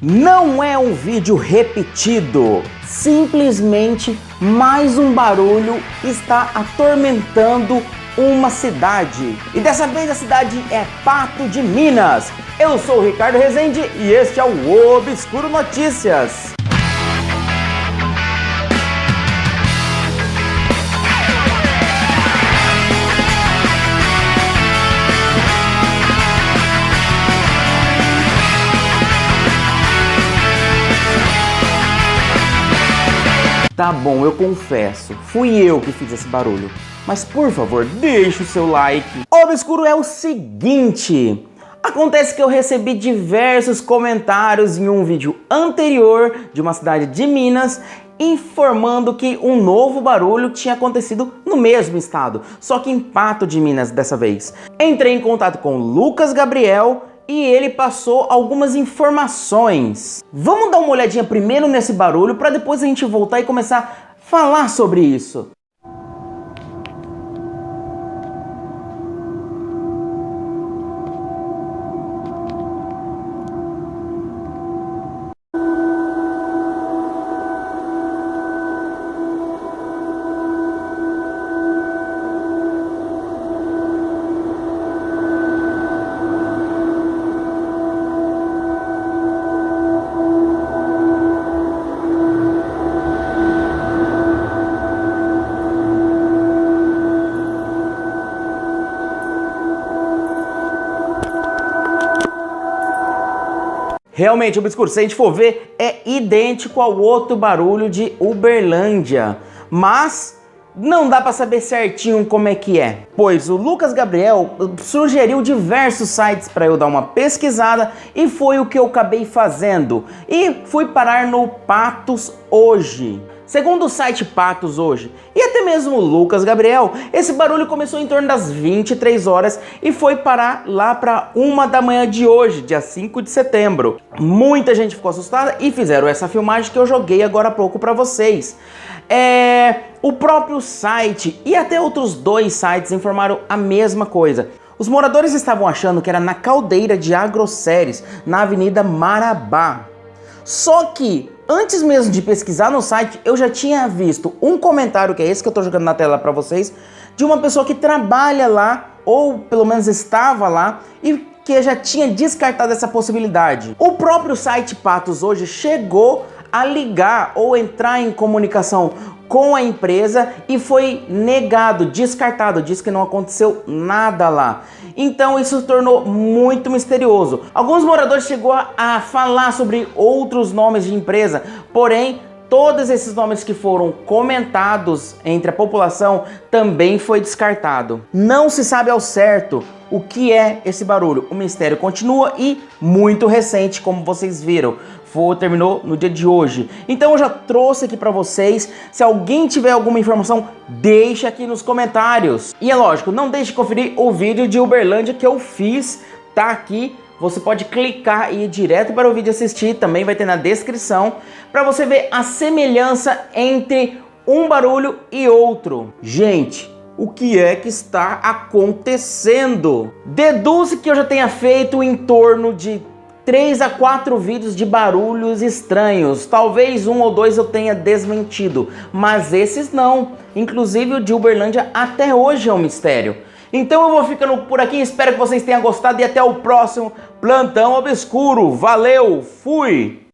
Não é um vídeo repetido, simplesmente mais um barulho está atormentando uma cidade. E dessa vez a cidade é Pato de Minas. Eu sou o Ricardo Rezende e este é o Obscuro Notícias. Tá bom, eu confesso, fui eu que fiz esse barulho. Mas por favor, deixa o seu like. O Obscuro é o seguinte: acontece que eu recebi diversos comentários em um vídeo anterior de uma cidade de Minas informando que um novo barulho tinha acontecido no mesmo estado, só que em Pato de Minas dessa vez. Entrei em contato com o Lucas Gabriel e ele passou algumas informações. Vamos dar uma olhadinha primeiro nesse barulho para depois a gente voltar e começar a falar sobre isso. Realmente, Obscuro, se a gente for ver, é idêntico ao outro barulho de Uberlândia, mas não dá para saber certinho como é que é, pois o Lucas Gabriel sugeriu diversos sites para eu dar uma pesquisada e foi o que eu acabei fazendo e fui parar no Patos Hoje. Segundo o site Patos Hoje e até mesmo o Lucas Gabriel, esse barulho começou em torno das 23 horas e foi parar lá para 1 da manhã de hoje, dia 5 de setembro. Muita gente ficou assustada e fizeram essa filmagem que eu joguei agora há pouco para vocês. O próprio site e até outros dois sites informaram a mesma coisa. Os moradores estavam achando que era na caldeira de Agroceres, na Avenida Marabá. Só que, antes mesmo de pesquisar no site, eu já tinha visto um comentário, que é esse que eu tô jogando na tela para vocês, de uma pessoa que trabalha lá, ou pelo menos estava lá, e que já tinha descartado essa possibilidade. O próprio site Patos Hoje chegou a ligar ou entrar em comunicação com a empresa e foi negado, descartado, disse que não aconteceu nada lá. Então isso se tornou muito misterioso. Alguns moradores chegou a falar sobre outros nomes de empresa, porém todos esses nomes que foram comentados entre a população também foi descartado. Não se sabe ao certo o que é esse barulho. O mistério continua e muito recente, como vocês viram. Terminou no dia de hoje. Então eu já trouxe aqui para vocês. Se alguém tiver alguma informação, deixa aqui nos comentários. E é lógico, não deixe de conferir o vídeo de Uberlândia que eu fiz. Tá aqui. Você pode clicar e ir direto para o vídeo assistir. Também vai ter na descrição. Para você ver a semelhança entre um barulho e outro. Gente, o que é que está acontecendo? Deduze que eu já tenha feito em torno de 3 a 4 vídeos de barulhos estranhos. Talvez um ou dois eu tenha desmentido, mas esses não. Inclusive o de Uberlândia até hoje é um mistério. Então eu vou ficando por aqui, espero que vocês tenham gostado e até o próximo Plantão Obscuro. Valeu, fui!